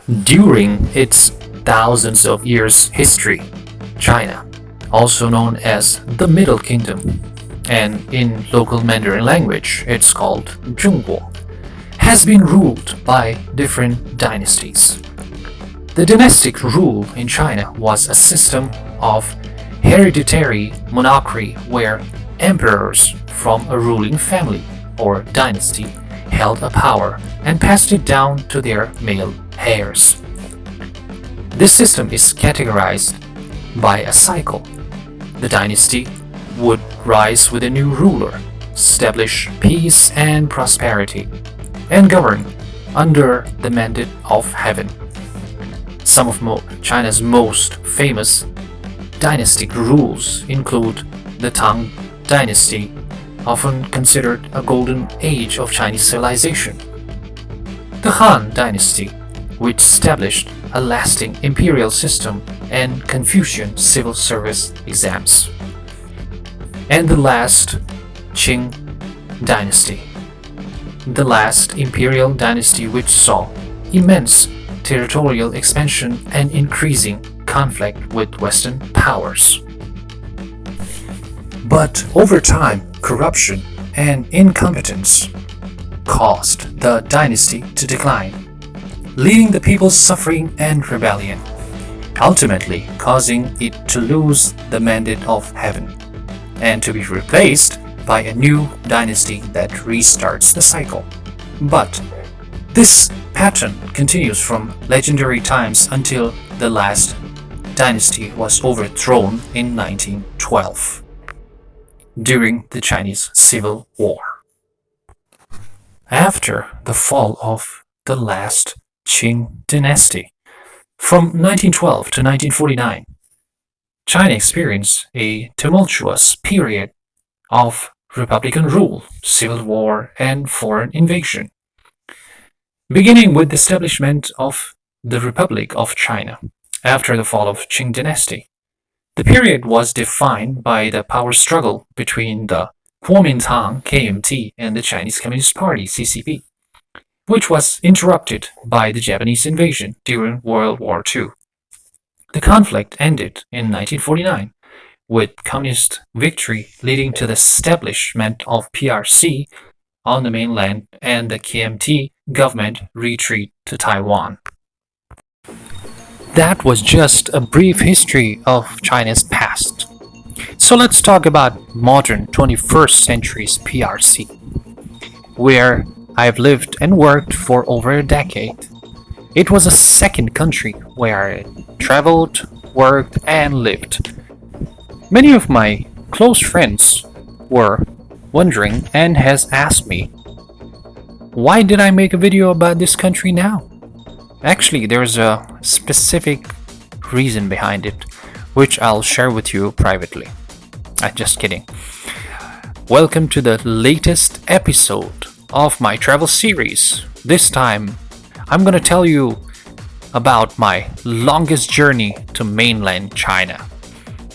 During its thousands of years history, China, also known as the Middle Kingdom, and in local Mandarin language it's called Zhongguo, has been ruled by different dynasties. The dynastic rule in China was a system of hereditary monarchy where emperors from a ruling family or dynasty held a power and passed it down to their male heirs. This system is categorized by a cycle. The dynasty would rise with a new ruler, establish peace and prosperity, and govern under the mandate of heaven. Some of China's most famous dynastic rules include the Tang Dynasty, often considered a golden age of Chinese civilization, the Han Dynasty, which established a lasting imperial system and Confucian civil service exams, and the last Qing Dynasty, the last imperial dynasty which saw immense territorial expansion and increasing conflict with Western powers. But over time, corruption and incompetence caused the dynasty to decline, leading the people suffering and rebellion, ultimately causing it to lose the mandate of heaven and to be replaced by a new dynasty that restarts the cycle. But this pattern continues from legendary times until the last dynasty was overthrown in 1912 during the Chinese Civil War. After the fall of the last Qing dynasty, from 1912 to 1949, China experienced a tumultuous period of republican rule, civil war, and foreign invasion, beginning with the establishment of the Republic of China after the fall of Qing dynasty. The period was defined by the power struggle between the Kuomintang (KMT) and the Chinese Communist Party (CCP), which was interrupted by the Japanese invasion during World War II. The conflict ended in 1949 with communist victory, leading to the establishment of PRC on the mainland and the KMT government retreat to Taiwan. That was just a brief history of China's past. So let's talk about modern 21st century's PRC, where I've lived and worked for over a decade. It was a second country where I traveled, worked, and lived. Many of my close friends were wondering and has asked me, why did I make a video about this country now? Actually, there's a specific reason behind it, which I'll share with you privately. Just kidding. Welcome to the latest episode of my travel series. This time, I'm gonna tell you about my longest journey to mainland China.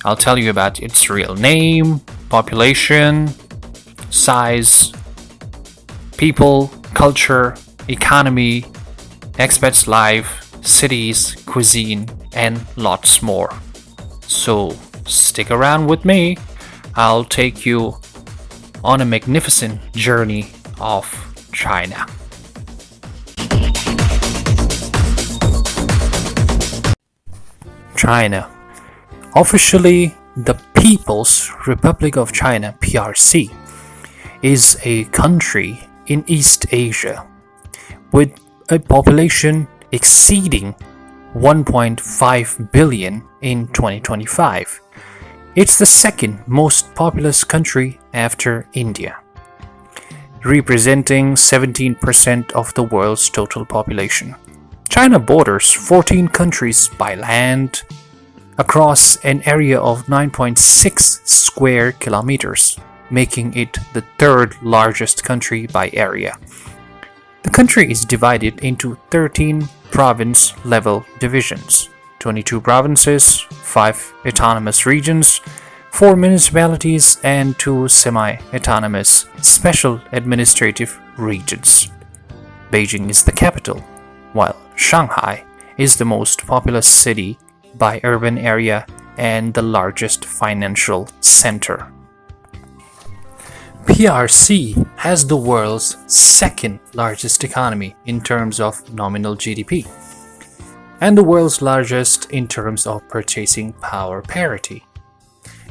I'll tell you about its real name, population, size, people, culture, economy, expats' life, cities, cuisine, and lots more. So stick around with me. I'll take you on a magnificent journey of China. China, officially the People's Republic of China (PRC), is a country in East Asia with a population exceeding 1.5 billion in 2025. It's the second most populous country after India, representing 17% of the world's total population. China borders 14 countries by land across an area of 9.6 square kilometers, making it the third largest country by area. The country is divided into 13 province-level divisions, 22 provinces, 5 autonomous regions, 4 municipalities, and 2 semi-autonomous special administrative regions. Beijing is the capital, while Shanghai is the most populous city by urban area and the largest financial center. PRC has the world's second largest economy in terms of nominal GDP and the world's largest in terms of purchasing power parity.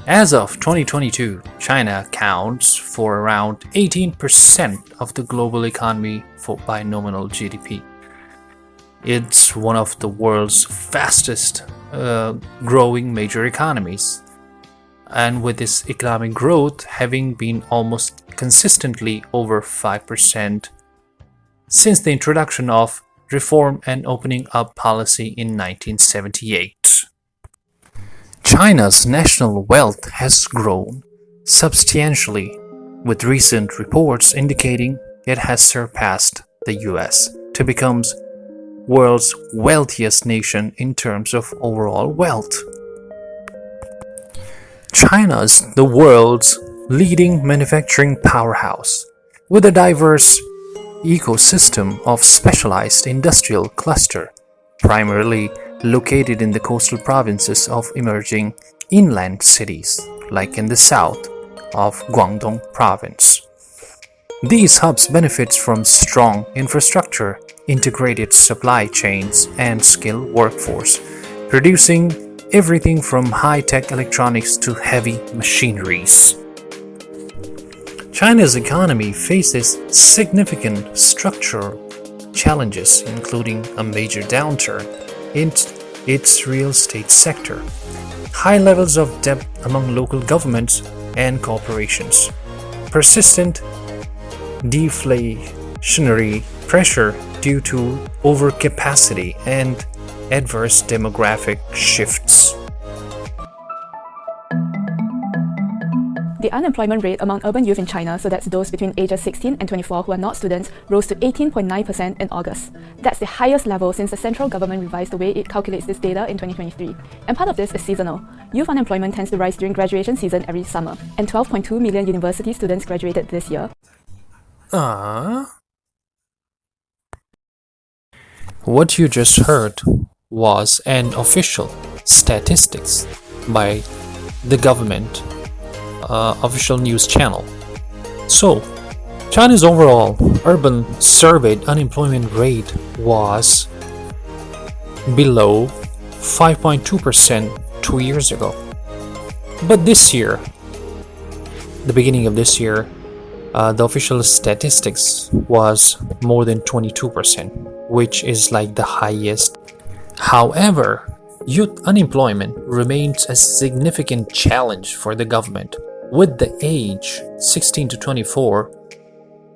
As of 2022, China accounts for around 18% of the global economy by nominal GDP. It's one of the world's fastest growing major economies. And with this economic growth having been almost consistently over 5% since the introduction of reform and opening up policy in 1978. China's national wealth has grown substantially, with recent reports indicating it has surpassed the US to become world's wealthiest nation in terms of overall wealth. China is the world's leading manufacturing powerhouse, with a diverse ecosystem of specialized industrial cluster, primarily located in the coastal provinces of emerging inland cities, like in the south of Guangdong province. These hubs benefit from strong infrastructure, integrated supply chains, and skilled workforce, producing everything from high-tech electronics to heavy machineries. China's economy faces significant structural challenges, including a major downturn in its real estate sector, high levels of debt among local governments and corporations, persistent deflationary pressure due to overcapacity, and adverse demographic shifts. The unemployment rate among urban youth in China, so that's those between ages 16 and 24 who are not students, rose to 18.9% in August. That's the highest level since the central government revised the way it calculates this data in 2023. And part of this is seasonal. Youth unemployment tends to rise during graduation season every summer, and 12.2 million university students graduated this year. What you just heard was an official statistics by the government official news channel. So, China's overall urban surveyed unemployment rate was below 5.2% 2 years ago. But this year, the beginning of this year, the official statistics was more than 22%, which is like the highest. However, youth unemployment remains a significant challenge for the government, with the age 16 to 24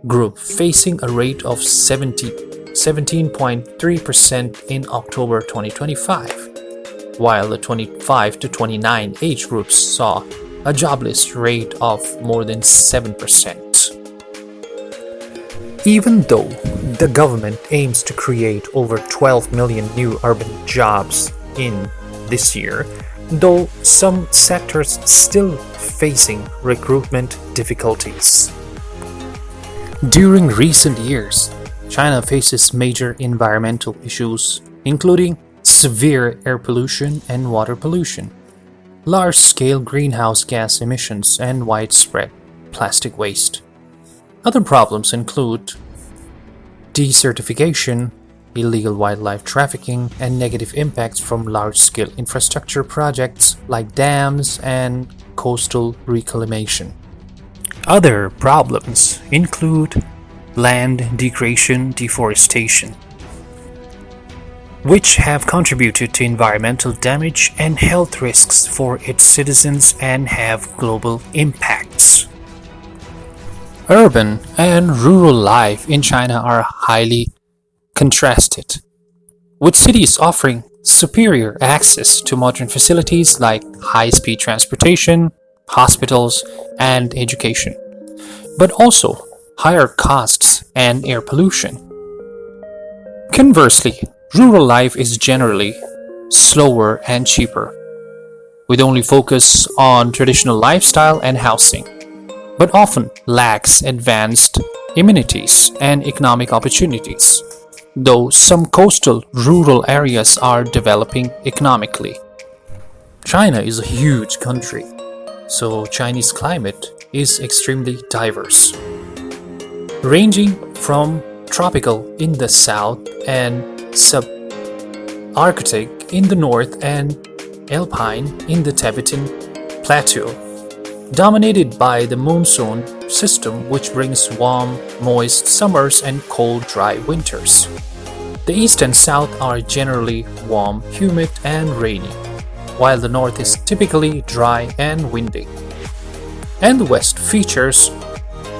group facing a rate of 17.3% in October 2025, while the 25 to 29 age groups saw a jobless rate of more than 7%. Even though the government aims to create over 12 million new urban jobs in this year, though some sectors still facing recruitment difficulties. During recent years, China faces major environmental issues, including severe air pollution and water pollution, large-scale greenhouse gas emissions, and widespread plastic waste. Other problems include desertification, illegal wildlife trafficking, and negative impacts from large-scale infrastructure projects like dams and coastal reclamation. Other problems include land degradation, deforestation, which have contributed to environmental damage and health risks for its citizens and have global impacts. Urban and rural life in China are highly contrasted, with cities offering superior access to modern facilities like high-speed transportation, hospitals, and education, but also higher costs and air pollution. Conversely, rural life is generally slower and cheaper, with only focus on traditional lifestyle and housing, but often lacks advanced amenities and economic opportunities. though some coastal rural areas are developing economically. China is a huge country, so Chinese climate is extremely diverse, ranging from tropical in the south and subarctic in the north and alpine in the Tibetan Plateau, dominated by the monsoon system which brings warm, moist summers and cold, dry winters. The east and south are generally warm, humid and rainy, while the north is typically dry and windy. And the west features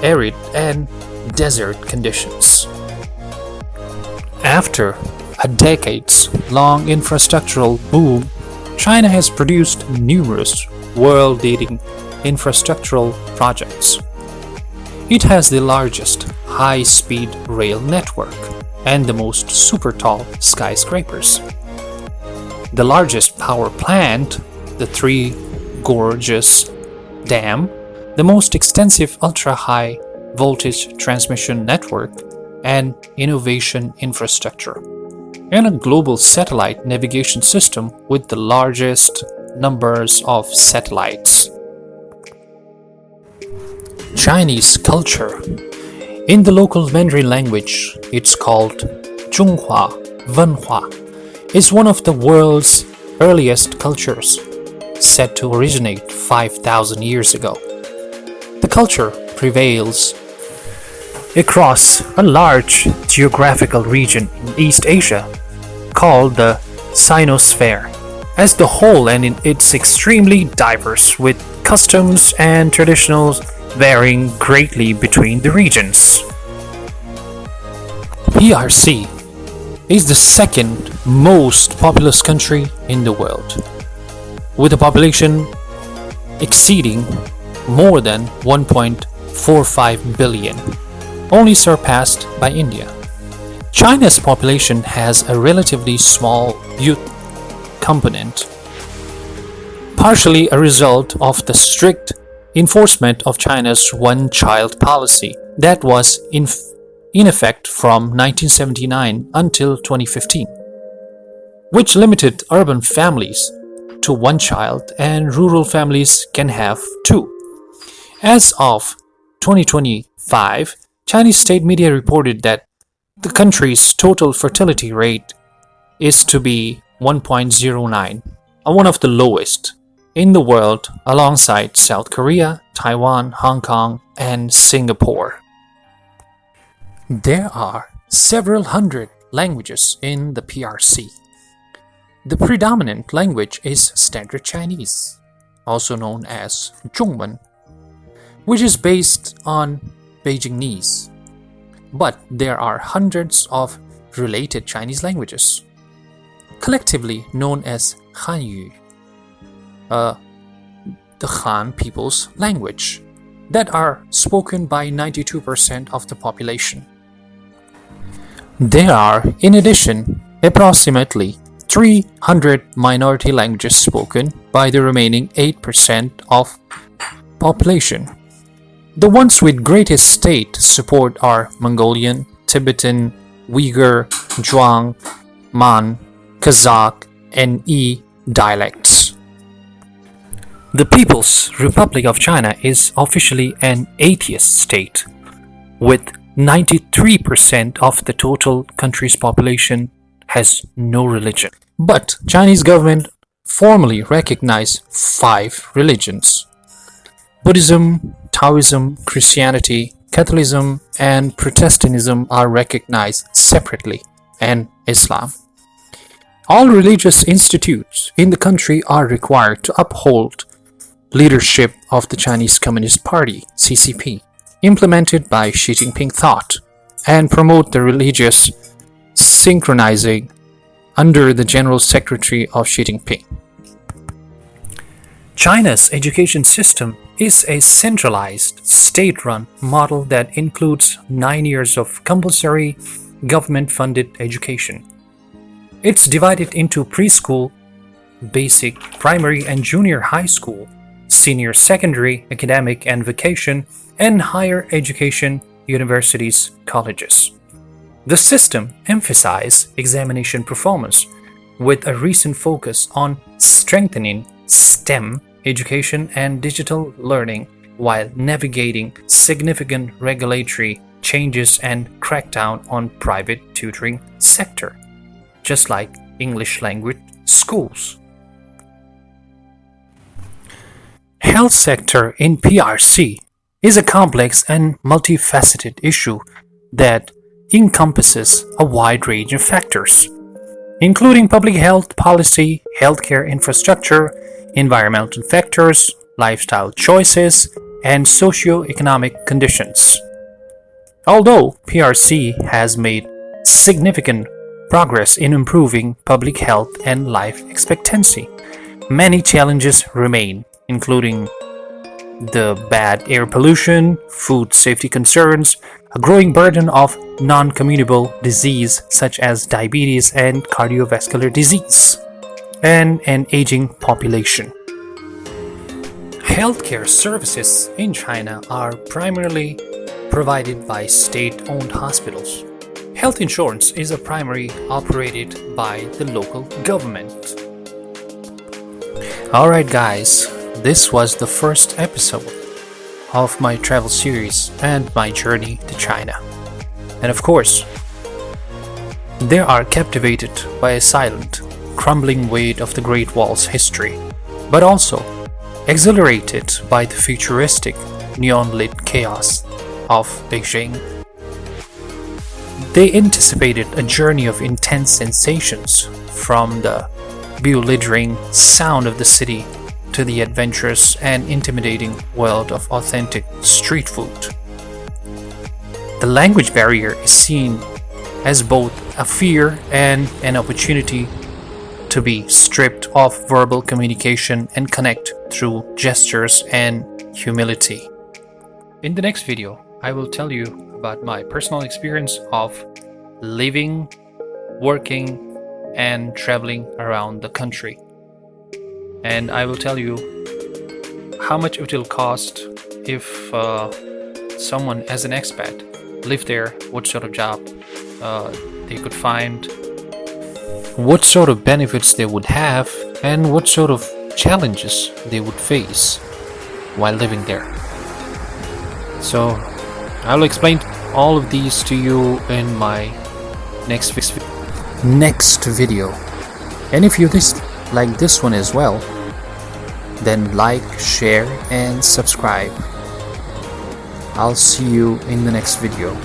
arid and desert conditions. After a decades-long infrastructural boom, China has produced numerous world-leading infrastructural projects. It has the largest high-speed rail network and the most super-tall skyscrapers. The largest power plant, the Three Gorges Dam, the most extensive ultra-high voltage transmission network and innovation infrastructure, and a global satellite navigation system with the largest numbers of satellites. Chinese culture. In the local Mandarin language, it's called Zhonghua Wenhua, is one of the world's earliest cultures, said to originate 5,000 years ago. The culture prevails across a large geographical region in East Asia called the Sinosphere as the whole, and it's extremely diverse with customs and traditions varying greatly between the regions. PRC is the second most populous country in the world, with a population exceeding more than 1.45 billion, only surpassed by India. China's population has a relatively small youth component, partially a result of the strict enforcement of China's one-child policy that was in effect from 1979 until 2015, which limited urban families to one child and rural families can have two. As of 2025, Chinese state media reported that the country's total fertility rate is to be 1.09, one of the lowest in the world alongside South Korea, Taiwan, Hong Kong, and Singapore. There are several hundred languages in the PRC. The predominant language is Standard Chinese, also known as Zhongwen, which is based on Beijingese. But there are hundreds of related Chinese languages, collectively known as Hanyu, the Han people's language, that are spoken by 92% of the population. There are, in addition, approximately 300 minority languages spoken by the remaining 8% of population. The ones with greatest state support are Mongolian, Tibetan, Uyghur, Zhuang, Man, Kazakh, and Yi dialects. The People's Republic of China is officially an atheist state, with 93% of the total country's population has no religion. But Chinese government formally recognize 5 religions: Buddhism, Taoism, Christianity, Catholicism, and Protestantism are recognized separately, and Islam. All religious institutes in the country are required to uphold leadership of the Chinese Communist Party, CCP, implemented by Xi Jinping thought, and promote the religious synchronizing under the General Secretary of Xi Jinping. China's education system is a centralized, state-run model that includes 9 years of compulsory, government-funded education. It's divided into preschool, basic, primary and junior high school, senior secondary, academic and vocation, and higher education, universities, colleges. The system emphasizes examination performance with a recent focus on strengthening STEM education and digital learning while navigating significant regulatory changes and crackdown on private tutoring sector, just like English language schools. Health sector in PRC is a complex and multifaceted issue that encompasses a wide range of factors, including public health policy, healthcare infrastructure, environmental factors, lifestyle choices, and socio-economic conditions. Although PRC has made significant progress in improving public health and life expectancy, many challenges remain, including the bad air pollution, food safety concerns, a growing burden of non-communicable disease such as diabetes and cardiovascular disease, and an aging population. Healthcare services in China are primarily provided by state-owned hospitals. Health insurance is a primary operated by the local government. Alright guys, this was the first episode of my travel series and my journey to China. And of course, they are captivated by a silent, crumbling weight of the Great Wall's history, but also exhilarated by the futuristic, neon-lit chaos of Beijing. They anticipated a journey of intense sensations, from the bewildering sound of the city to the adventurous and intimidating world of authentic street food. The language barrier is seen as both a fear and an opportunity to be stripped of verbal communication and connect through gestures and humility. In the next video, I will tell you about my personal experience of living, working, and traveling around the country. And I will tell you how much it will cost if someone as an expat live there, what sort of job they could find, what sort of benefits they would have, and what sort of challenges they would face while living there. So I will explain all of these to you in my next video. And if you like this one as well, then like, share, and subscribe. I'll see you in the next video.